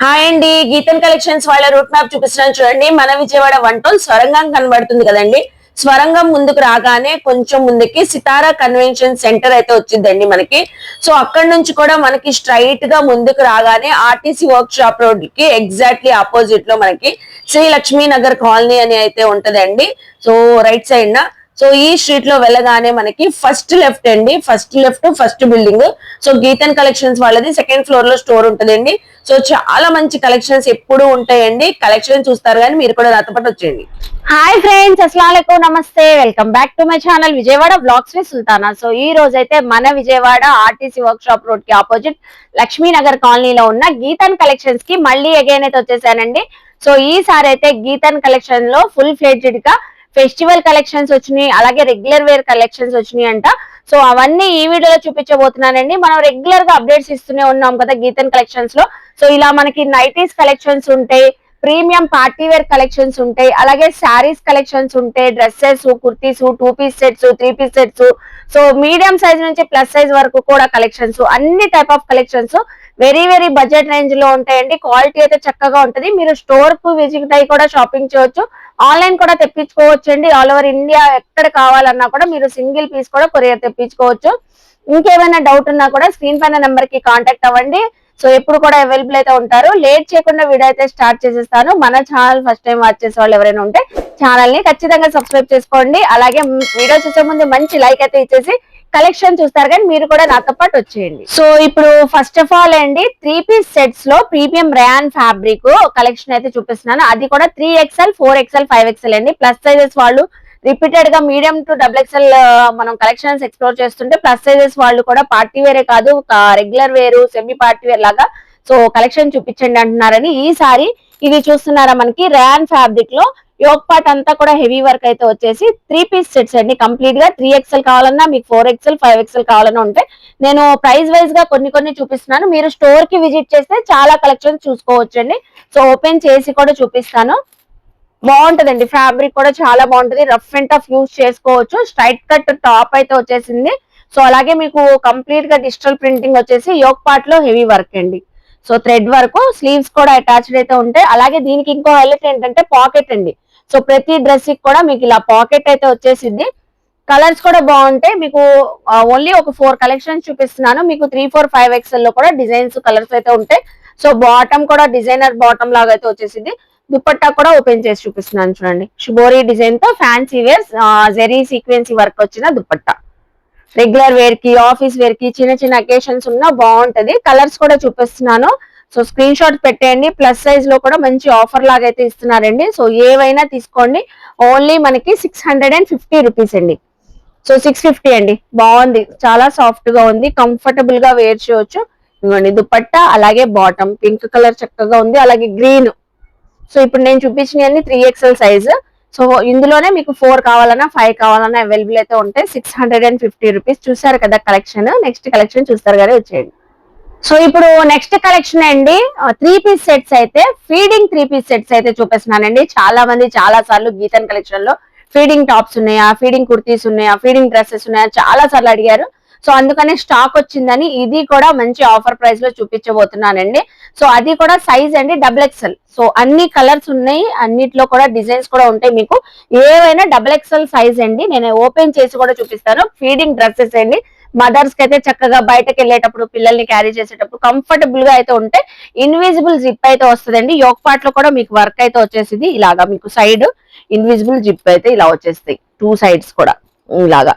Hi అండి, Geethan collections వాళ్ళ route map చూపిస్తున్నాను చూడండి. మన విజయవాడ వన్ టౌన్ స్వరంగం కనబడుతుంది కదండి. స్వరంగం ముందుకు రాగానే కొంచెం ముందుకి సితారా కన్వెన్షన్ సెంటర్ అయితే వచ్చిందండి మనకి. సో అక్కడ నుంచి కూడా మనకి స్ట్రైట్ గా ముందుకు రాగానే ఆర్టీసీ వర్క్ షాప్ రోడ్ కి ఎగ్జాక్ట్లీ ఆపోజిట్ లో మనకి శ్రీ లక్ష్మీ నగర్ కాలనీ అని అయితే ఉంటదండి. సో రైట్ సైడ్ నా సో ఈ స్ట్రీట్ లో వెళ్ళగానే మనకి ఫస్ట్ లెఫ్ట్ అండి, first building. So Geethan collections వాళ్ళది సెకండ్ ఫ్లోర్ లో స్టోర్ ఉంటదండి. సో చాలా మంచి కలెక్షన్స్ ఎప్పుడు ఉంటాయండి. కలెక్షన్ చూస్తారు కానీ మీరు కూడా నాతో పాటు వచ్చేయండి. హాయ్ ఫ్రెండ్స్, అస్సలాముఅలైకుం, నమస్తే, welcome back to my channel Vijayawada blogs with Sultana. So ఈ రోజు అయితే మన Vijayawada RTC work shop road కి ఆపోజిట్ లక్ష్మీనగర్ కాలనీలో ఉన్న గీతన్ కలెక్షన్స్ కి మళ్ళీ అగైన్ అయితే వచ్చేసానండి. సో ఈసారి అయితే గీతన్ కలెక్షన్ లో ఫుల్ ఫ్లెడ్జ్డ్ గా ఫెస్టివల్ కలెక్షన్స్ వచ్చినాయి, అలాగే రెగ్యులర్ వేర్ కలెక్షన్స్ వచ్చినాయి అంట. సో అవన్నీ ఈ వీడియోలో చూపించబోతున్నానండి. మనం రెగ్యులర్ గా అప్డేట్స్ ఇస్తూనే ఉన్నాం కదా గీతన్ కలెక్షన్స్ లో. సో ఇలా మనకి నైటీస్ కలెక్షన్స్ ఉంటాయి, ప్రీమియం పార్టీ వేర్ కలెక్షన్స్ ఉంటాయి, అలాగే శారీస్ కలెక్షన్స్ ఉంటాయి, dresses, kurtis, 2 piece sets, 3 piece sets, so medium size నుంచి ప్లస్ సైజ్ వరకు కూడా కలెక్షన్స్, అన్ని type of collections very very budget range లో ఉంటాయండి. క్వాలిటీ అయితే చక్కగా ఉంటది. మీరు స్టోర్ కు విజిట్ అయ్యి కూడా షాపింగ్ చేయొచ్చు, ఆన్లైన్ కూడా తెప్పించుకోవచ్చు అండి. ఆల్ ఓవర్ ఇండియా ఎక్కడ కావాలన్నా కూడా మీరు సింగిల్ పీస్ కూడా కొరియర్ తెప్పించుకోవచ్చు. ఇంకేమైనా డౌట్ ఉన్నా కూడా స్క్రీన్ పైన నెంబర్ కి కాంటాక్ట్ అవ్వండి. సో ఎప్పుడు కూడా అవైలబుల్ అయితే ఉంటారు. లేట్ చేయకుండా వీడియో అయితే స్టార్ట్ చేసేస్తాను. మన ఛానల్ ఫస్ట్ టైం వాచ్ చేసే వాళ్ళు ఎవరైనా ఉంటే ఛానల్ ని ఖచ్చితంగా సబ్స్క్రైబ్ చేసుకోండి. అలాగే వీడియో చూసే ముందు మంచి లైక్ అయితే ఇచ్చేసి కలెక్షన్ చూస్తారు కానీ మీరు కూడా నాతో పాటు వచ్చేయండి. సో ఇప్పుడు ఫస్ట్ ఆఫ్ ఆల్ అండి 3 పీస్ సెట్స్ లో ప్రీమియం ర్యాన్ ఫ్యాబ్రిక్ కలెక్షన్ అయితే చూపిస్తున్నాను. అది కూడా 3XL, 4XL, 5XL అండి. ప్లస్ సైజెస్ వాళ్ళు రిపీటెడ్ గా మీడియం టు XXL మనం కలెక్షన్స్ ఎక్స్ప్లోర్ చేస్తుంటే ప్లస్ సైజెస్ వాళ్ళు కూడా పార్టీ వేరే కాదు, రెగ్యులర్ వేరు, సెమీ పార్టీ వేర్ లాగా సో కలెక్షన్ చూపించండి అంటున్నారని ఈసారి ఇది చూస్తున్నారా మనకి ర్యాన్ ఫ్యాబ్రిక్ లో యోక్ పార్ట్ అంతా కూడా హెవీ వర్క్ అయితే వచ్చేసి 3 పీస్ సెట్స్ అండి. కంప్లీట్ గా 3XL కావాలన్నా, మీకు 4XL, 5XL కావాలన్నా ఉంటే నేను ప్రైస్ వైజ్ గా కొన్ని చూపిస్తున్నాను. మీరు స్టోర్ కి విజిట్ చేస్తే చాలా కలెక్షన్స్ చూసుకోవచ్చు అండి. సో ఓపెన్ చేసి కూడా చూపిస్తాను. బాగుంటదండి, ఫ్యాబ్రిక్ కూడా చాలా బాగుంటది. రఫ్ అండ్ టఫ్ యూజ్ చేసుకోవచ్చు. స్ట్రైట్ కట్ టాప్ అయితే వచ్చేసింది. సో అలాగే మీకు కంప్లీట్ గా డిజిటల్ ప్రింటింగ్ వచ్చేసి యోక్ పార్ట్ లో హెవీ వర్క్ అండి. సో థ్రెడ్ వర్క్, స్లీవ్స్ కూడా అటాచ్డ్ అయితే ఉంటాయి. అలాగే దీనికి ఇంకో హైలైట్ ఏంటంటే పాకెట్ అండి. సో ప్రతి డ్రెస్ కి కూడా మీకు ఇలా పాకెట్ అయితే వచ్చేసింది. కలర్స్ కూడా బాగుంటాయి. మీకు ఓన్లీ ఒక 4 కలెక్షన్స్ చూపిస్తున్నాను. మీకు 3, 4, 5XL లో కూడా డిజైన్స్, కలర్స్ అయితే ఉంటాయి. సో బాటమ్ కూడా డిజైనర్ బాటమ్ లాగా అయితే వచ్చేసింది. దుపట్టా కూడా ఓపెన్ చేసి చూపిస్తున్నాను చూడండి. షిబోరి డిజైన్ తో fancy wear zari sequence work వచ్చిన దుపట్టా. రెగ్యులర్ వేర్ కి, ఆఫీస్ వేర్ కి, చిన్న అకేషన్స్ ఉన్నా బాగుంటది. కలర్స్ కూడా చూపిస్తున్నాను. సో స్క్రీన్ షాట్ పెట్టేయండి. ప్లస్ సైజ్ లో కూడా మంచి ఆఫర్ లాగా అయితే ఇస్తున్నారండి. సో ఏవైనా తీసుకోండి. ఓన్లీ మనకి 650 రూపీస్ అండి. సో 650 అండి. బాగుంది, చాలా సాఫ్ట్ గా ఉంది, కంఫర్టబుల్ గా వేర్ చేయొచ్చు. ఇవ్వండి దుపట్టా, అలాగే బాటమ్ పింక్ కలర్ చక్కగా ఉంది, అలాగే గ్రీన్. సో ఇప్పుడు నేను చూపించినవన్నీ 3XL సైజ్. సో ఇందులోనే మీకు 4 కావాలన్నా, 5 కావాలన్నా అవైలబుల్ అయితే ఉంటాయి. 650 రూపీస్. చూసారు కదా కలెక్షన్. నెక్స్ట్ కలెక్షన్ చూస్తారు కదా, వచ్చేయండి. సో ఇప్పుడు నెక్స్ట్ కలెక్షన్ అండి 3 పీస్ సెట్స్ అయితే ఫీడింగ్ 3 పీస్ సెట్స్ అయితే చూపిస్తున్నానండి. చాలా మంది చాలా సార్లు గీతన్ కలెక్షన్ లో ఫీడింగ్ టాప్స్ ఉన్నాయా, ఫీడింగ్ కుర్తీస్ ఉన్నాయా, ఫీడింగ్ డ్రెస్సెస్ ఉన్నాయా చాలా సార్లు అడిగారు. సో అందుకనే స్టాక్ వచ్చిందని ఇది కూడా మంచి ఆఫర్ ప్రైస్ లో చూపించబోతున్నానండి. సో అది కూడా సైజ్ అండి XXL. సో అన్ని కలర్స్ ఉన్నాయి, అన్నిట్లో కూడా డిజైన్స్ కూడా ఉంటాయి. మీకు ఏవైనా XXL సైజ్ అండి. నేను ఓపెన్ చేసి కూడా చూపిస్తాను. ఫీడింగ్ డ్రెస్సెస్ అండి. మదర్స్ కి అయితే చక్కగా బయటకు వెళ్ళేటప్పుడు, పిల్లల్ని క్యారీ చేసేటప్పుడు కంఫర్టబుల్ గా అయితే ఉంటాయి. ఇన్విజిబుల్ జిప్ అయితే వస్తుందండి. యోక్ పార్ట్ లో కూడా మీకు వర్క్ అయితే వచ్చేసింది. ఇలాగా మీకు సైడ్ ఇన్విజిబుల్ జిప్ అయితే ఇలా వచ్చేస్తాయి, 2 సైడ్స్ కూడా ఇలాగా.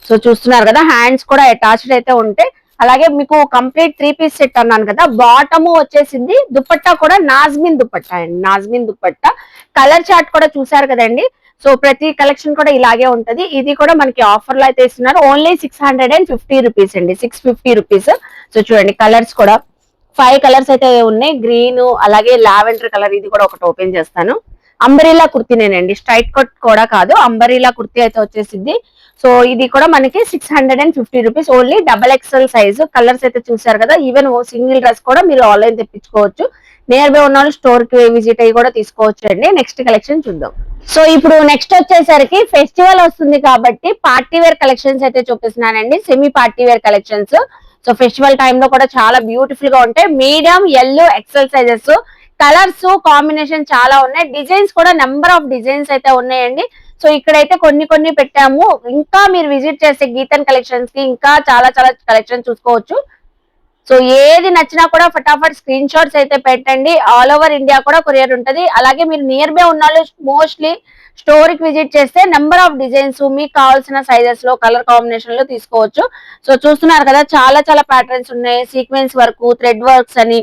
సో చూస్తున్నారు కదా, హ్యాండ్స్ కూడా అటాచ్డ్ అయితే ఉంటాయి. అలాగే మీకు కంప్లీట్ 3 పీస్ సెట్ అన్నాను కదా, బాటమ్ వచ్చేసింది. దుపట్టా కూడా నాజ్మిన్ దుపట్టా అండి, నాజ్మిన్ దుపట్టా. కలర్ చార్ట్ కూడా చూసారు కదండి. సో ప్రతి కలెక్షన్ కూడా ఇలాగే ఉంటది. ఇది కూడా మనకి ఆఫర్ లో అయితే ఇస్తున్నారు. ఓన్లీ 650 రూపీస్ అండి, 650 రూపీస్. సో చూడండి కలర్స్ కూడా 5 కలర్స్ అయితే ఉన్నాయి. గ్రీన్, అలాగే లావెండర్ కలర్. ఇది కూడా ఒకటి ఓపెన్ చేస్తాను. అంబరీలా కుర్తీనేనండి, స్ట్రైట్ కట్ కూడా కాదు, అంబరీలా కుర్తీ అయితే వచ్చేసింది. సో ఇది కూడా మనకి 650 rupees. Only XXL size. Colours అయితే చూసారు కదా. ఈవెన్ సింగిల్ డ్రెస్ కూడా మీరు ఆన్లైన్ తెప్పించుకోవచ్చు. నియర్ బై ఉన్న వాళ్ళు స్టోర్ కి విజిట్ అయ్యి కూడా తీసుకోవచ్చు అండి. నెక్స్ట్ కలెక్షన్ చూద్దాం. సో ఇప్పుడు నెక్స్ట్ వచ్చేసరికి ఫెస్టివల్ వస్తుంది కాబట్టి పార్టీ వేర్ కలెక్షన్స్ అయితే చూపిస్తున్నానండి. Semi party wear collections. So festival టైంలో కూడా చాలా బ్యూటిఫుల్ గా ఉంటాయి. Medium, L, XL sizes, colours combination చాలా ఉన్నాయి. డిజైన్స్ కూడా నెంబర్ ఆఫ్ డిజైన్స్ అయితే ఉన్నాయండి. సో ఇక్కడైతే కొన్ని కొన్ని పెట్టాము. ఇంకా మీరు విజిట్ చేస్తే గీతన్ కలెక్షన్స్ కి ఇంకా చాలా చాలా కలెక్షన్ చూసుకోవచ్చు. సో ఏది నచ్చినా కూడా ఫటాఫట్ స్క్రీన్ షాట్స్ అయితే పెట్టండి. ఆల్ ఓవర్ ఇండియా కూడా కొరియర్ ఉంటది. అలాగే మీరు నియర్ బై ఉన్న వాళ్ళు మోస్ట్లీ స్టోర్ కి విజిట్ చేస్తే నెంబర్ ఆఫ్ డిజైన్స్ మీకు కావాల్సిన సైజెస్ లో, కలర్ కాంబినేషన్ లో తీసుకోవచ్చు. సో చూస్తున్నారు కదా, చాలా చాలా ప్యాటర్న్స్ ఉన్నాయి. సీక్వెన్స్ వర్క్, థ్రెడ్ వర్క్స్ అని,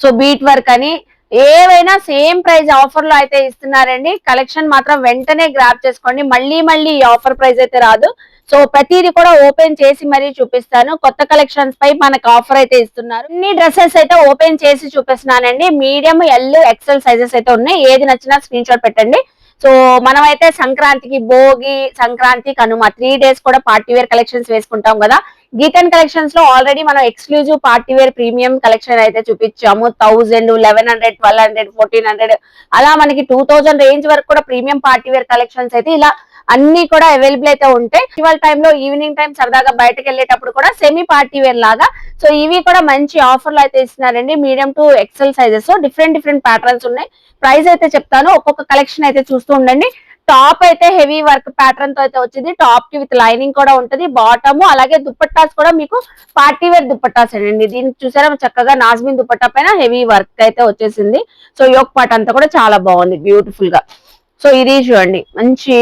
సో బీట్ వర్క్ అని, ఏవైనా సేమ్ ప్రైస్ ఆఫర్ లో అయితే ఇస్తున్నారండి. కలెక్షన్ మాత్రం వెంటనే గ్రాప్ చేసుకోండి. మళ్ళీ మళ్ళీ ఈ ఆఫర్ ప్రైస్ అయితే రాదు. సో ప్రతిది కూడా ఓపెన్ చేసి మరీ చూపిస్తాను. కొత్త కలెక్షన్స్ పై మనకు ఆఫర్ అయితే ఇస్తున్నారు. అన్ని డ్రెస్సెస్ అయితే ఓపెన్ చేసి చూపిస్తున్నానండి. మీడియం, ఎల్, ఎక్సెల్ సైజెస్ అయితే ఉన్నాయి. ఏది నచ్చినా స్క్రీన్ షాట్ పెట్టండి. సో మనమైతే సంక్రాంతికి, భోగి, సంక్రాంతి, కనుమ 3 days కూడా పార్టీ వేర్ కలెక్షన్స్ వేసుకుంటాం కదా. గీతన్ కలెక్షన్స్ లో ఆల్రెడీ మనం exclusive party wear premium collection అయితే చూపించాము. 1000, 1100, 1200, 1400 అలా మనకి 2000 రేంజ్ వరకు కూడా ప్రీమియం పార్టీ వేర్ కలెక్షన్స్ అయితే ఇలా అన్ని కూడా అవైలబుల్ అయితే ఉంటాయి. ఇవాళ టైంలో ఈవినింగ్ టైం సరదాగా బయటకు వెళ్ళేటప్పుడు కూడా సెమీ పార్టీ వేర్ లాగా సో ఇవి కూడా మంచి ఆఫర్లు అయితే ఇస్తున్నారండి. Medium to XL sizes different different patterns ఉన్నాయి. ప్రైస్ అయితే చెప్తాను, ఒక్కొక్క కలెక్షన్ అయితే చూస్తూ ఉండండి. టాప్ అయితే హెవీ వర్క్ ప్యాటర్న్ తో అయితే వచ్చింది. టాప్ కి విత్ లైనింగ్ కూడా ఉంటది. బాటమ్ అలాగే దుప్పట్టాస్ కూడా మీకు పార్టీ వేర్ దుప్పట్టాస్ అండి. దీనికి చూసారా చక్కగా నాజ్మిన్ దుప్పట్టా పైన హెవీ వర్క్ అయితే వచ్చేసింది. సో యోక్ పార్ట్ అంతా కూడా చాలా బాగుంది బ్యూటిఫుల్ గా. సో ఇది చూడండి, మంచి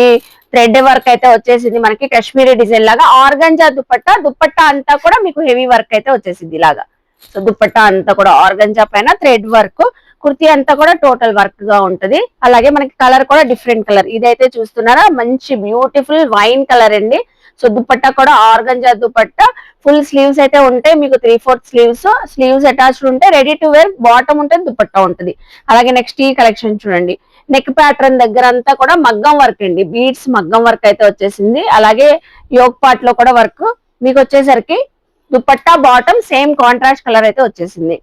థ్రెడ్ వర్క్ అయితే వచ్చేసింది మనకి, కాశ్మీరీ డిజైన్ లాగా. ఆర్గంజా దుప్పట్టా అంతా కూడా మీకు హెవీ వర్క్ అయితే వచ్చేసింది ఇలాగా. సో దుప్పట్టా అంతా కూడా ఆర్గంజా పైన థ్రెడ్ వర్క్, కుర్తీ అంతా కూడా టోటల్ వర్క్ గా ఉంటది. అలాగే మనకి కలర్ కూడా డిఫరెంట్ కలర్. ఇదైతే చూస్తున్నారా, మంచి బ్యూటిఫుల్ వైన్ కలర్ అండి. సో దుప్పట్టా కూడా ఆర్గంజా దుప్పట్టా, ఫుల్ స్లీవ్స్ అయితే ఉంటాయి మీకు, 3/4 స్లీవ్స్ అటాచ్డ్ ఉంటాయి. రెడీ టు వేర్, బాటమ్ ఉంటుంది, దుప్పట్టా ఉంటుంది. అలాగే నెక్స్ట్ ఈ కలెక్షన్ చూడండి, నెక్ ప్యాటర్న్ దగ్గర అంతా కూడా మగ్గం వర్క్ అండి, బీడ్స్ మగ్గం వర్క్ అయితే వచ్చేసింది. అలాగే యోక్ పార్ట్ లో కూడా వర్క్ మీకు వచ్చేసరికి dupatta bottom same contrast colour అయితే వచ్చేసింది.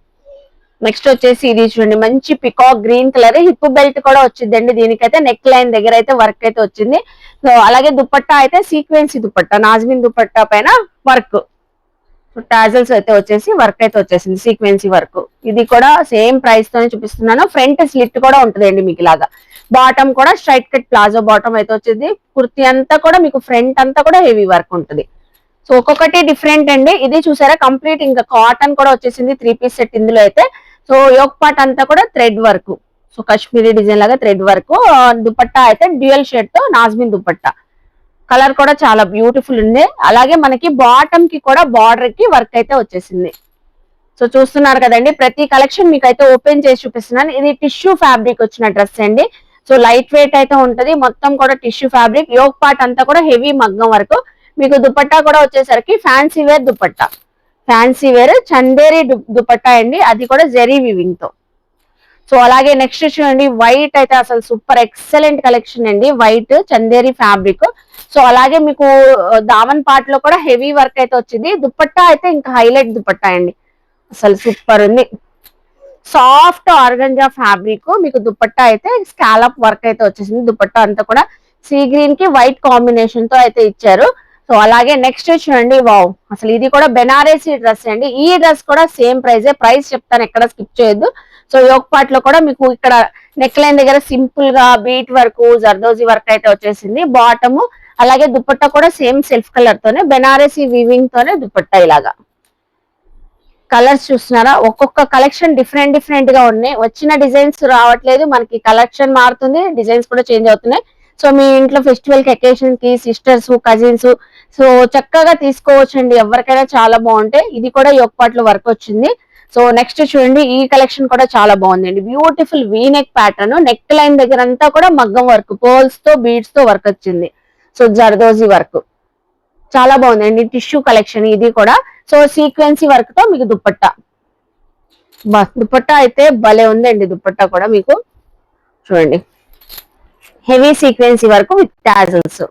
నెక్స్ట్ వచ్చేసి ఇది చూడండి, మంచి peacock green colour, hip belt కూడా వచ్చిందండి. దీనికైతే నెక్ లైన్ దగ్గర అయితే వర్క్ అయితే వచ్చింది. సో అలాగే దుప్పట్టా అయితే సీక్వెన్సీ దుప్పట్టా, నాజ్మిన్ దుప్పట్టా పైన వర్క్, టాజల్స్ అయితే వచ్చేసి వర్క్ అయితే వచ్చేసింది, సీక్వెన్సీ వర్క్. ఇది కూడా సేమ్ ప్రైస్ తోనే చూపిస్తున్నాను. ఫ్రంట్ స్లిట్ కూడా ఉంటుందండి మీకు ఇలాగా. బాటమ్ కూడా స్ట్రైట్ కట్ ప్లాజో బాటమ్ అయితే వచ్చింది. కుర్తీ అంతా కూడా మీకు ఫ్రంట్ అంతా కూడా హెవీ వర్క్ ఉంటుంది. సో ఒక్కొక్కటి డిఫరెంట్ అండి. ఇది చూసారా కంప్లీట్ ఇంకా కాటన్ కూడా వచ్చేసింది, 3 piece సెట్ ఇందులో అయితే. సో యోక్ పార్ట్ అంతా కూడా thread work, so Kashmiri design లాగా థ్రెడ్ వర్క్. దుపట్టా అయితే డ్యూయల్ షేడ్ తో నాజ్మిన్ దుపట్టా, కలర్ కూడా చాలా బ్యూటిఫుల్ ఉంది. అలాగే మనకి బాటమ్ కి కూడా బార్డర్ కి వర్క్ అయితే వచ్చేసింది. సో చూస్తున్నారు కదండి, ప్రతి కలెక్షన్ మీకు అయితే ఓపెన్ చేసి చూపిస్తున్నాను. ఇది టిష్యూ ఫ్యాబ్రిక్ వచ్చిన డ్రెస్ అండి. సో లైట్ వెయిట్ అయితే ఉంటది, మొత్తం కూడా టిష్యూ ఫ్యాబ్రిక్. యోక్ పార్ట్ అంతా కూడా హెవీ మగ్గం వరకు. మీకు దుపట్టా కూడా వచ్చేసరికి fancy wear dupatta, fancy wear Chanderi dupatta అండి, అది కూడా జెరీ వివింగ్ తో. సో అలాగే నెక్స్ట్ చూడండి, వైట్ అయితే అసలు సూపర్ ఎక్సలెంట్ కలెక్షన్ అండి, వైట్ చందేరి ఫ్యాబ్రిక్. సో అలాగే మీకు దామన్ పార్ట్ లో కూడా హెవీ వర్క్ అయితే వచ్చింది. దుపట్టా అయితే ఇంకా హైలైట్ దుపట్టా అండి, అసలు సూపర్ ఉంది. సాఫ్ట్ ఆర్గంజా ఫ్యాబ్రిక్, మీకు దుపట్టా అయితే స్కాలప్ వర్క్ అయితే వచ్చేసింది. దుపట్టా అంతా కూడా సీ గ్రీన్ కి వైట్ కాంబినేషన్ తో అయితే ఇచ్చారు. సో అలాగే నెక్స్ట్ చూడండి, వావ్ అసలు ఇది కూడా బెనారసీ డ్రెస్ అండి. ఈ డ్రెస్ కూడా సేమ్ ప్రైజే, ప్రైస్ చెప్తాను ఎక్కడ స్కిప్ చేయొద్దు. సో యోక్ పార్ట్ లో కూడా మీకు ఇక్కడ నెక్ లైన్ దగ్గర సింపుల్ గా బీట్ వర్క్, జర్దోజీ వర్క్ అయితే వచ్చేసింది. బాటము అలాగే దుపట్టా కూడా సేమ్ సెల్ఫ్ కలర్ తోనే, బెనారసీ వీవింగ్ తోనే దుపట్టా. ఇలాగా కలర్స్ చూస్తున్నారా, ఒక్కొక్క కలెక్షన్ డిఫరెంట్ డిఫరెంట్ గా ఉన్నాయి. వచ్చిన డిజైన్స్ రావట్లేదు మనకి, కలెక్షన్ మారుతుంది, డిజైన్స్ కూడా చేంజ్ అవుతున్నాయి. సో మీ ఇంట్లో ఫెస్టివల్ కి, అకేషన్ కి, సిస్టర్స్, కజిన్స్ సో చక్కగా తీసుకోవచ్చండి. ఎవరికైనా చాలా బాగుంటాయి. ఇది కూడా యోక్ పార్ట్ లో వర్క్ వచ్చింది. సో నెక్స్ట్ చూడండి, ఈ కలెక్షన్ కూడా చాలా బాగుందండి. Beautiful V neck pattern, neck line దగ్గర అంతా కూడా మగ్గం వర్క్, పోల్స్ తో బీడ్స్ తో వర్క్ వచ్చింది. సో జర్దోజీ వర్క్ చాలా బాగుందండి. టిష్యూ కలెక్షన్ ఇది కూడా. సో సీక్వెన్సీ వర్క్ తో మీకు దుపట్టా, దుపట్టా అయితే భలే ఉందండి. దుపట్టా కూడా మీకు చూడండి, హెవీ సీక్వెన్సీ వర్క్ విత్ టాజల్స్,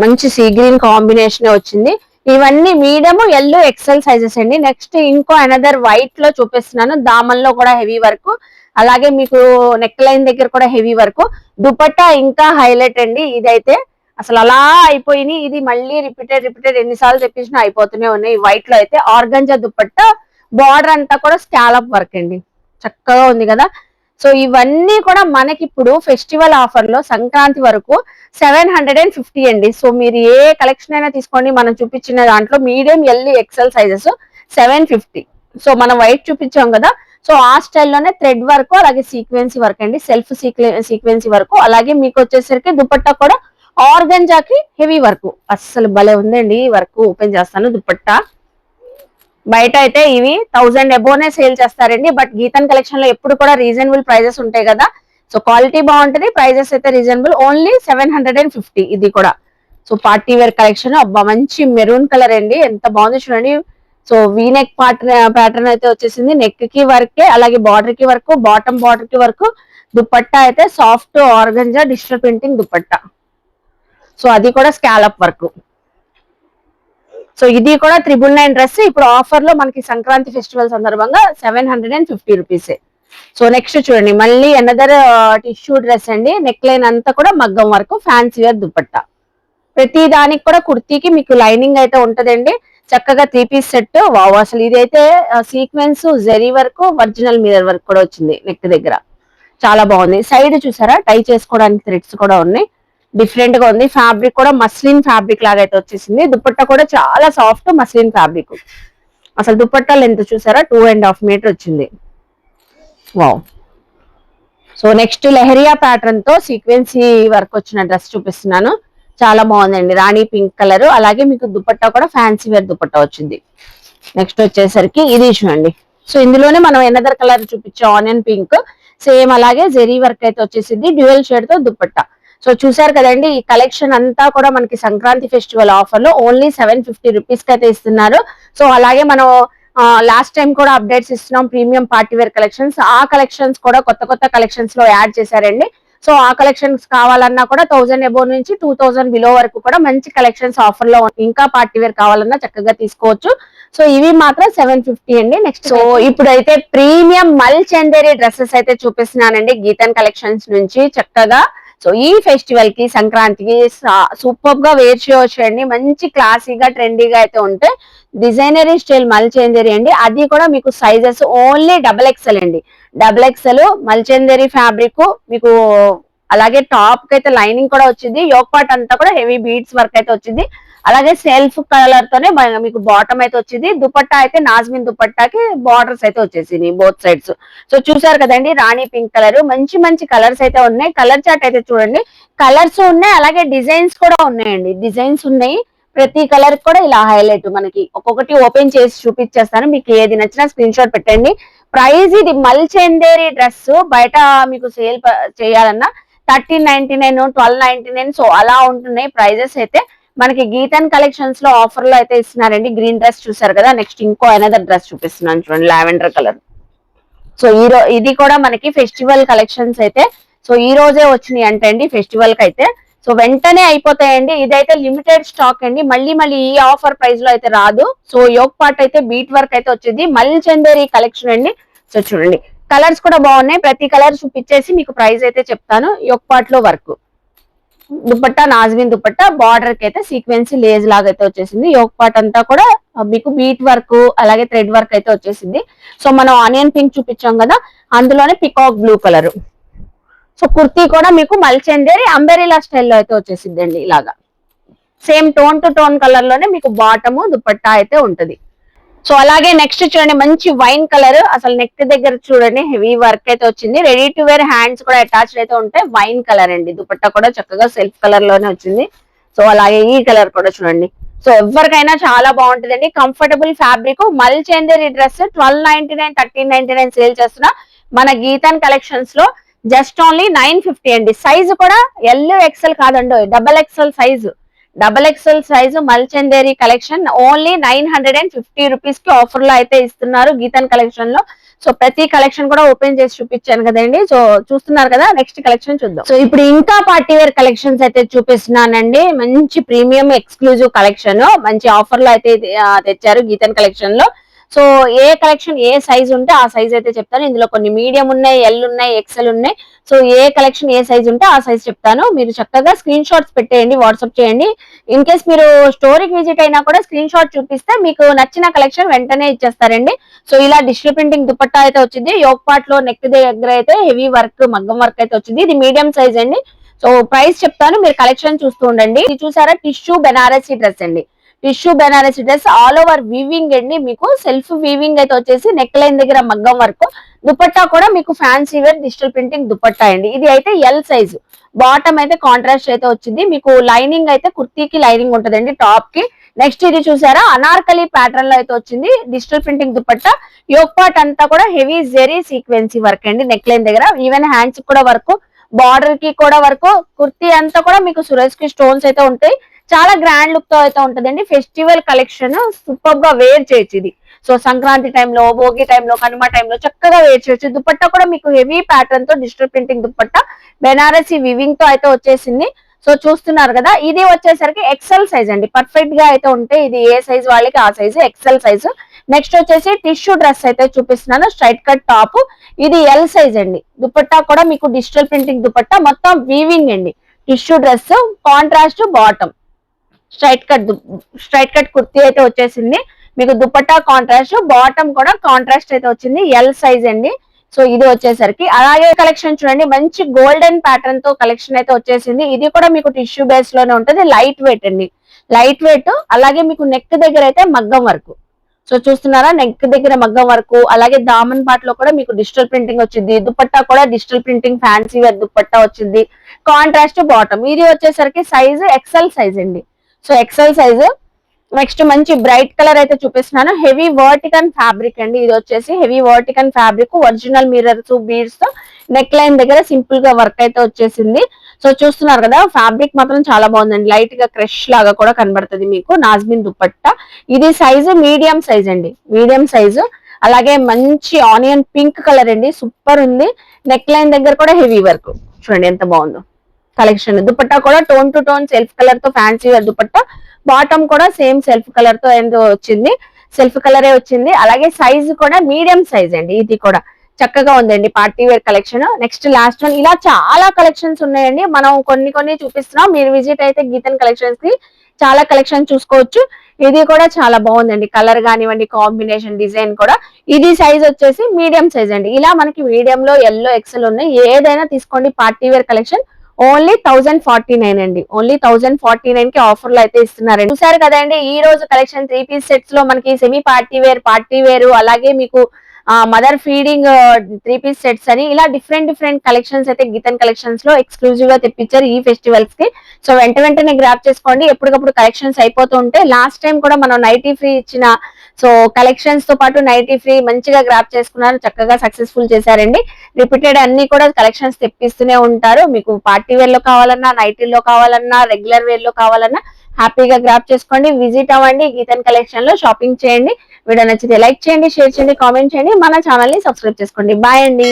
మంచి సీ గ్రీన్ కాంబినేషన్ వచ్చింది. ఇవన్నీ మీడియం, ఎల్, ఎక్సెల్ సైజెస్ అండి. నెక్స్ట్ ఇంకో అనదర్ వైట్ లో చూపిస్తున్నాను. దామన్ లో కూడా హెవీ వర్క్, అలాగే మీకు నెక్ లైన్ దగ్గర కూడా హెవీ వర్క్. దుపట్టా ఇంకా హైలైట్ అండి. ఇదైతే అసలు అలా అయిపోయినాయి. ఇది మళ్ళీ రిపీటెడ్ ఎన్నిసార్లు తెప్పించినా అయిపోతూనే ఉన్నాయి. వైట్ లో అయితే ఆర్గంజా దుపట్టా, బార్డర్ అంతా కూడా స్కాలప్ వర్క్ అండి, చక్కగా ఉంది కదా. సో ఇవన్నీ కూడా మనకి ఇప్పుడు ఫెస్టివల్ ఆఫర్ లో సంక్రాంతి వరకు 750 అండి. సో మీరు ఏ కలెక్షన్ అయినా తీసుకోండి, మనం చూపించిన దాంట్లో medium, L, XL sizes 750. So మనం వైట్ చూపించాం కదా, సో ఆ స్టైల్లోనే థ్రెడ్ వర్క్, అలాగే సీక్వెన్సీ వర్క్ అండి, సెల్ఫ్ సీక్వెన్సీ వర్క్. అలాగే మీకు వచ్చేసరికి దుపట్టా కూడా ఆర్గంజాకి హెవీ వర్క్. అస్సలు భలే ఉందండి వర్క్. ఓపెన్ చేస్తాను దుపట్టా. బయట అయితే ఇవి 1000 అబోనే సేల్ చేస్తారండి, బట్ గీతన్ కలెక్షన్ లో ఎప్పుడు కూడా రీజనబుల్ ప్రైజెస్ ఉంటాయి కదా. సో క్వాలిటీ బాగుంటది, ప్రైజెస్ అయితే రీజనబుల్, ఓన్లీ 750 ఇది కూడా. సో పార్టీ వేర్ కలెక్షన్, అబ్బా మంచి మెరూన్ కలర్ అండి, ఎంత బాగుంది చూడండి. సో వీనెక్ ప్యాటర్న్ అయితే వచ్చేసింది, నెక్ కి వర్క్, అలాగే బార్డర్ కి వర్క్, బాటమ్ బార్డర్ కి వర్క్. దుపట్టా అయితే soft organza digital printing dupatta. So అది కూడా స్కాలప్ వర్క్. సో ఇది కూడా 999 డ్రెస్ ఇప్పుడు ఆఫర్ లో మనకి సంక్రాంతి ఫెస్టివల్ సందర్భంగా 750 రూపీసే. సో నెక్స్ట్ చూడండి, మళ్ళీ అనదర్ టిష్యూ డ్రెస్ అండి, నెక్ లైన్ అంతా కూడా మగ్గం వరకు, ఫ్యాన్సీ వేర్ దుపట్టా. ప్రతి దానికి కూడా కుర్తీకి మీకు లైనింగ్ అయితే ఉంటదండి, చక్కగా 3 పీస్ సెట్. వావ్, అసలు ఇదైతే sequence, zari work, original mirror work కూడా వచ్చింది నెక్ దగ్గర, చాలా బాగుంది. సైడ్ చూసారా, టై చేసుకోవడానికి థ్రెడ్స్ కూడా ఉన్నాయి, డిఫరెంట్ గా ఉంది. ఫ్యాబ్రిక్ కూడా మస్లిన్ ఫ్యాబ్రిక్ లాగా అయితే వచ్చేసింది. దుపట్టా కూడా చాలా సాఫ్ట్ మస్లిన్ ఫ్యాబ్రిక్. అసలు దుపట్టా లెంత్ చూసారా, 2.5 మీటర్ వచ్చింది. Wow. So next leheriya pattern తో సీక్వెన్సీ వర్క్ వచ్చిన డ్రెస్ చూపిస్తున్నాను, చాలా బాగుందండి, రాణి పింక్ కలర్. అలాగే మీకు దుపట్టా కూడా ఫ్యాన్సీ వేర్ దుపట్టా వచ్చింది. నెక్స్ట్ వచ్చేసరికి ఇది చూడండి, సో ఇందులోనే మనం ఎనదర్ కలర్ చూపించాం, ఆనియన్ పింక్, సేమ్ అలాగే జెరీ వర్క్ అయితే వచ్చేసింది, డ్యూయల్ షేడ్ తో దుపట్టా. సో చూసారు కదండి, ఈ కలెక్షన్ అంతా కూడా మనకి సంక్రాంతి ఫెస్టివల్ ఆఫర్ లో ఓన్లీ 750 రూపీస్ కి అయితే ఇస్తున్నారు. సో అలాగే మనం లాస్ట్ టైం కూడా అప్డేట్స్ ఇస్తున్నాం, ప్రీమియం పార్టీ వేర్ కలెక్షన్స్. ఆ కలెక్షన్స్ కూడా కొత్త కలెక్షన్స్ లో యాడ్ చేశారండి. సో ఆ కలెక్షన్స్ కావాలన్నా కూడా 1000 అబోవ్ నుంచి 2000 బిలో వరకు కూడా మంచి కలెక్షన్స్ ఆఫర్ లో, ఇంకా పార్టీ వేర్ కావాలన్నా చక్కగా తీసుకోవచ్చు. సో ఇవి మాత్రం 750 అండి. నెక్స్ట్ సో ఇప్పుడైతే ప్రీమియం మల్ చందేరి డ్రెస్సెస్ అయితే చూపిస్తున్నానండి గీతన్ కలెక్షన్స్ నుంచి, చక్కగా. సో ఈ ఫెస్టివల్ కి, సంక్రాంతికి సూపర్ గా వేర్ చేయవచ్చు అండి, మంచి క్లాసీగా ట్రెండీగా అయితే ఉంటాయి. డిజైనరీ స్టైల్ మల్చేందరి అండి, అది కూడా మీకు సైజెస్ ఓన్లీ XXL అండి, XXL మల్చేందరి ఫ్యాబ్రిక్ మీకు. అలాగే టాప్ కి అయితే లైనింగ్ కూడా వచ్చింది, యోక్ పార్ట్ అంతా కూడా హెవీ బీడ్స్ వర్క్ అయితే వచ్చింది. అలాగే సెల్ఫ్ కలర్ తోనే మీకు బాటమ్ అయితే వచ్చింది. దుపట్టా అయితే నాజ్మిన్ దుపట్టాకి బార్డర్స్ అయితే వచ్చేసింది బోత్ సైడ్స్. సో చూసారు కదండి, రాణి పింక్ కలర్, మంచి కలర్స్ అయితే ఉన్నాయి. కలర్ చార్ట్ అయితే చూడండి, కలర్స్ ఉన్నాయి, అలాగే డిజైన్స్ కూడా ఉన్నాయండి, డిజైన్స్ ఉన్నాయి. ప్రతి కలర్ కూడా ఇలా హైలైట్, మనకి ఒక్కొక్కటి ఓపెన్ చేసి చూపించేస్తాను, మీకు ఏది నచ్చినా స్క్రీన్ షాట్ పెట్టండి. ప్రైస్ ఇది మల్చందేరి డ్రెస్ బయట మీకు సేల్ చేయాలన్నా 1399, 1299, సో అలా ఉంటున్నాయి ప్రైజెస్ అయితే. మనకి గీతన్ కలెక్షన్స్ లో ఆఫర్ లో అయితే ఇస్తున్నారండి. గ్రీన్ డ్రెస్ చూసారు కదా, నెక్స్ట్ ఇంకో అనదర్ డ్రెస్ చూపిస్తున్నాను చూడండి, లావెండర్ కలర్. సో ఇది కూడా మనకి ఫెస్టివల్ కలెక్షన్స్ అయితే, సో ఈ రోజే వచ్చినాయి అంటే అండి ఫెస్టివల్ కి అయితే. సో వెంటనే అయిపోతాయండి, ఇదైతే లిమిటెడ్ స్టాక్ అండి, మళ్ళీ ఈ ఆఫర్ ప్రైస్ లో అయితే రాదు. సో యోక్ పార్ట్ అయితే బీట్ వర్క్ అయితే వచ్చింది, మళ్ళీ చందేరి కలెక్షన్ అండి. సో చూడండి, కలర్స్ కూడా బాగున్నాయి, ప్రతి కలర్ చూపించేసి మీకు ప్రైస్ అయితే చెప్తాను. యోక్ పార్ట్ లో వర్క్, దుపట్టా నాజ్మిన్ దుపట్టా, బార్డర్ కి అయితే సీక్వెన్సీ లేజ్ లాగా అయితే వచ్చేసింది. యోక్ పార్ట్ అంతా కూడా మీకు బీట్ వర్క్, అలాగే థ్రెడ్ వర్క్ అయితే వచ్చేసింది. సో మనం ఆనియన్ పింక్ చూపించాం కదా, అందులోనే peacock blue colour. So kurti కూడా మీకు మల్చందేరి అంబెరిలా స్టైల్లో అయితే వచ్చేసింది అండి, ఇలాగా same tone to tone colour లోనే మీకు బాటము దుపట్టా అయితే ఉంటది. సో అలాగే నెక్స్ట్ చూడండి, మంచి వైన్ కలర్, అసలు నెక్ దగ్గర చూడండి హెవీ వర్క్ అయితే వచ్చింది. రెడీ టు వేర్ హ్యాండ్స్ కూడా అటాచ్డ్ అయితే ఉంటాయి. వైన్ కలర్ అండి, దుపట్టా కూడా చక్కగా సెల్ఫ్ కలర్ లోనే వచ్చింది. సో అలాగే ఈ కలర్ కూడా చూడండి, సో ఎవరికైనా చాలా బాగుంటుందండి, comfortable fabric. Malchanderi dress 1299, 1399 sale చేస్తున్నా మన గీతన్ కలెక్షన్స్ లో జస్ట్ ఓన్లీ 950 అండి. సైజు కూడా XL కాదండి, XXL size Malchanderi collection only 950 rupees కి ఆఫర్ లో అయితే ఇస్తున్నారు గీతన్ కలెక్షన్ లో. సో ప్రతి కలెక్షన్ కూడా ఓపెన్ చేసి చూపించాను కదండి, సో చూస్తున్నారు కదా. నెక్స్ట్ కలెక్షన్ చూద్దాం. సో ఇప్పుడు ఇంకా పార్టీ వేర్ కలెక్షన్స్ అయితే చూపిస్తున్నానండి, మంచి ప్రీమియం ఎక్స్క్లూజివ్ కలెక్షన్, మంచి ఆఫర్ లో అయితే తెచ్చారు గీతన్ కలెక్షన్ లో. సో ఏ కలెక్షన్ ఏ సైజ్ ఉంటే ఆ సైజ్ అయితే చెప్తాను. ఇందులో కొన్ని మీడియం ఉన్నాయి, ఎల్ ఉన్నాయి, ఎక్సెల్ ఉన్నాయి. సో ఏ కలెక్షన్ ఏ సైజ్ ఉంటే ఆ సైజ్ చెప్తాను. మీరు చక్కగా స్క్రీన్ షాట్స్ పెట్టేయండి, వాట్సాప్ చేయండి. ఇన్ కేస్ మీరు స్టోరీకి విజిట్ అయినా కూడా స్క్రీన్ షాట్ చూపిస్తే మీకు నచ్చిన కలెక్షన్ వెంటనే ఇచ్చేస్తారండి. సో ఇలా డిజిటల్ ప్రింటింగ్ దుపట్టా అయితే వచ్చింది. యోక్ పార్ట్ లో నెక్ దగ్గర అయితే హెవీ వర్క్, మగ్గం వర్క్ అయితే వచ్చింది. ఇది మీడియం సైజ్ అండి. సో ప్రైస్ చెప్తాను, మీరు కలెక్షన్ చూస్తూ ఉండండి. ఇది చూసారా, టిష్యూ బెనారసీ డ్రెస్ అండి. Tissue Banarasi dress all over weaving అండి. మీకు సెల్ఫ్ వీవింగ్ అయితే వచ్చేసి నెక్ లైన్ దగ్గర మగ్గం వర్క్. దుపట్టా కూడా మీకు fancy wear digital printing dupatta అండి. ఇది అయితే ఎల్ సైజు. బాటమ్ అయితే కాంట్రాస్ట్ అయితే వచ్చింది. మీకు లైనింగ్ అయితే కుర్తీకి లైనింగ్ ఉంటదండి టాప్ కి. నెక్స్ట్ ఇది చూసారా, అనార్కలి ప్యాటర్న్ లో అయితే వచ్చింది digital printing dupatta. Yoke part అంతా కూడా హెవీ జెరీ సీక్వెన్సీ వర్క్ అండి. నెక్ లైన్ దగ్గర ఈవెన్ హ్యాండ్స్ కూడా వర్క్, బార్డర్ కి కూడా వర్క్. కుర్తీ అంతా కూడా మీకు సురేష్ కి స్టోన్స్ అయితే ఉంటాయి. చాలా గ్రాండ్ లుక్ తో అయితే ఉంటదండి. ఫెస్టివల్ కలెక్షన్ సూపర్ గా వేర్ చేయొచ్చు ఇది. సో సంక్రాంతి టైంలో, భోగి టైంలో, కనుమ టైంలో చక్కగా వేర్ చేయొచ్చు. దుపట్టా కూడా మీకు హెవీ ప్యాటర్న్ తో digital printing dupatta Banarasi weaving తో అయితే వచ్చేసింది. సో చూస్తున్నారు కదా, ఇది వచ్చేసరికి ఎక్సెల్ సైజ్ అండి. పర్ఫెక్ట్ గా అయితే ఉంటే ఇది ఏ సైజ్ వాళ్ళకి ఆ సైజు, ఎక్సెల్ సైజు. నెక్స్ట్ వచ్చేసి టిష్యూ డ్రెస్ అయితే చూపిస్తున్నాను, స్ట్రైట్ కట్ టాప్. ఇది ఎల్ సైజ్ అండి. దుపట్టా కూడా మీకు డిజిటల్ ప్రింటింగ్ దుపట్టా, మొత్తం వీవింగ్ అండి. Tissue dress, contrast bottom, straight cut kurti అయితే వచ్చేసింది. మీకు దుపట్టా కాంట్రాస్ట్, బాటమ్ కూడా కాంట్రాస్ట్ అయితే వచ్చింది. ఎల్ సైజ్ అండి. సో ఇది వచ్చేసరికి అలాగే కలెక్షన్ చూడండి, మంచి గోల్డెన్ ప్యాటర్న్ తో కలెక్షన్ అయితే వచ్చేసింది. ఇది కూడా మీకు టిష్యూ బేస్ లోనే ఉంటుంది. లైట్ వెయిట్ అండి, లైట్ వెయిట్. అలాగే మీకు నెక్ దగ్గర అయితే మగ్గం వర్క్. సో చూస్తున్నారా, నెక్ దగ్గర మగ్గం వర్క్. అలాగే దామన్ పార్ట్ లో కూడా మీకు డిజిటల్ ప్రింటింగ్ వచ్చింది. దుపట్టా కూడా digital printing fancy wear dupatta వచ్చింది. Contrast bottom. ఇది వచ్చేసరికి సైజ్ ఎక్సెల్ సైజ్ అండి. So XL size. నెక్స్ట్ మంచి బ్రైట్ కలర్ అయితే చూపిస్తున్నాను. హెవీ వర్టికన్ ఫ్యాబ్రిక్ అండి. ఇది వచ్చేసి హెవీ వర్టికన్ ఫ్యాబ్రిక్, ఒరిజినల్ మిర్రర్స్, బీడ్స్ తో నెక్ లైన్ దగ్గర సింపుల్ గా వర్క్ అయితే వచ్చేసింది. సో చూస్తున్నారు కదా, ఫ్యాబ్రిక్ మాత్రం చాలా బాగుందండి. లైట్ గా క్రష్ లాగా కూడా కనబడుతుంది మీకు. నాజ్మిన్ దుపట్టా. ఇది సైజు మీడియం సైజ్ అండి, మీడియం సైజు. అలాగే మంచి ఆనియన్ పింక్ కలర్ అండి, సూపర్ ఉంది. నెక్ లైన్ దగ్గర కూడా హెవీ వర్క్ చూడండి ఎంత బాగుందో కలెక్షన్. దుపట్టా కూడా tone to tone self colour తో ఫ్యాన్సీ వేర్ దుపట్టా. బాటమ్ కూడా సేమ్ సెల్ఫ్ కలర్ తో ఏందో వచ్చింది, సెల్ఫ్ కలరే వచ్చింది. అలాగే సైజ్ కూడా మీడియం సైజ్ అండి. ఇది కూడా చక్కగా ఉందండి party wear collection. Next last one. ఇలా చాలా కలెక్షన్స్ ఉన్నాయండి. మనం కొన్ని చూపిస్తున్నాం. మీరు విజిట్ అయితే గీతన్ కలెక్షన్స్ కి చాలా కలెక్షన్ చూసుకోవచ్చు. ఇది కూడా చాలా బాగుందండి. కలర్ కానివ్వండి, కాంబినేషన్, డిజైన్ కూడా. ఇది సైజ్ వచ్చేసి మీడియం సైజ్ అండి. ఇలా మనకి మీడియం లో, ఎల్లో, ఎక్సెల్ ఉన్నాయి. ఏదైనా తీసుకోండి. పార్టీ వేర్ కలెక్షన్ ఓన్లీ 1049 అండి. ఓన్లీ 1049 కి ఆఫర్లు అయితే ఇస్తున్నారండి. చూసారు కదండి ఈ రోజు కలెక్షన్. 3 పీస్ సెట్స్ లో మనకి సెమీ పార్టీ వేర్, అలాగే మీకు మదర్ ఫీడింగ్ 3 పీస్ సెట్స్ అని ఇలా డిఫరెంట్ కలెక్షన్స్ అయితే గీతన్ కలెక్షన్స్ లో ఎక్స్క్లూజివ్ గా తెప్పించారు ఈ ఫెస్టివల్స్ కి. సో వెంటనే గ్రాప్ చేసుకోండి. ఎప్పటికప్పుడు కలెక్షన్స్ అయిపోతూ ఉంటే. లాస్ట్ టైం కూడా మనం నైటీ ఫ్రీ ఇచ్చిన సో కలెక్షన్స్ తో పాటు నైటీ ఫ్రీ మంచిగా గ్రాప్ చేసుకున్నారు, చక్కగా సక్సెస్ఫుల్ చేశారండి. రిపీటెడ్ అన్ని కూడా కలెక్షన్స్ తెప్పిస్తూనే ఉంటారు. మీకు పార్టీ వేర్ లో కావాలన్నా, నైటీలో కావాలన్నా, రెగ్యులర్ వేర్ లో కావాలన్నా హ్యాపీగా గ్రాప్ చేసుకోండి. విజిట్ అవ్వండి, గీతన్ కలెక్షన్ లో షాపింగ్ చేయండి. వీడియో నచ్చితే లైక్ చేయండి, షేర్ చేయండి, కామెంట్ చేయండి. మన ఛానల్ ని సబ్స్క్రైబ్ చేసుకోండి. బాయ్ అండి.